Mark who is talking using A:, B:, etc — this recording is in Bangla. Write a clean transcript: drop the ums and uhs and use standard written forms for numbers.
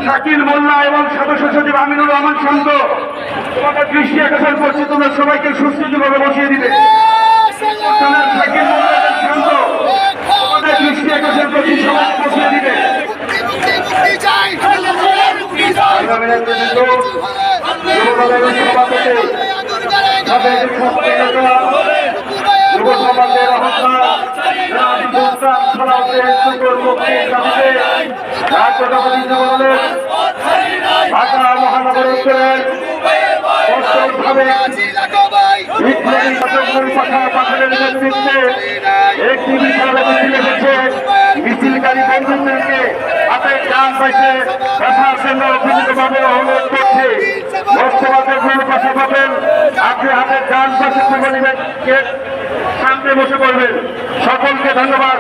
A: শাকিল মোল্লা এবং সদস্য সচিব আমিনুর রহমান শান্ত তোমাদের দৃষ্টি আকর্ষণ করছি, তোমরা সবাইকে সুস্থিতিভাবে বসিয়ে দিবে। শাকিল মোল্লা এবং শান্ত তোমাদের দৃষ্টি আকর্ষণ করছি, সবাইকে বসিয়ে দিবে। ঢাকা মহানগর উত্তরের পাঠানের নেতৃত্বে একটি বিশাল মিছিল এসেছে। মিছিলকারী বন্ধুদেরকে হাতের ডান পাশে বসার জন্য অভিযোগভাবে অনুরোধ করছে। বর্তমানের মূল পাশে পাবেন, আপনি হাতের ডান পাশে যুবলীগের সামনে বসে পড়বেন। সকলকে ধন্যবাদ।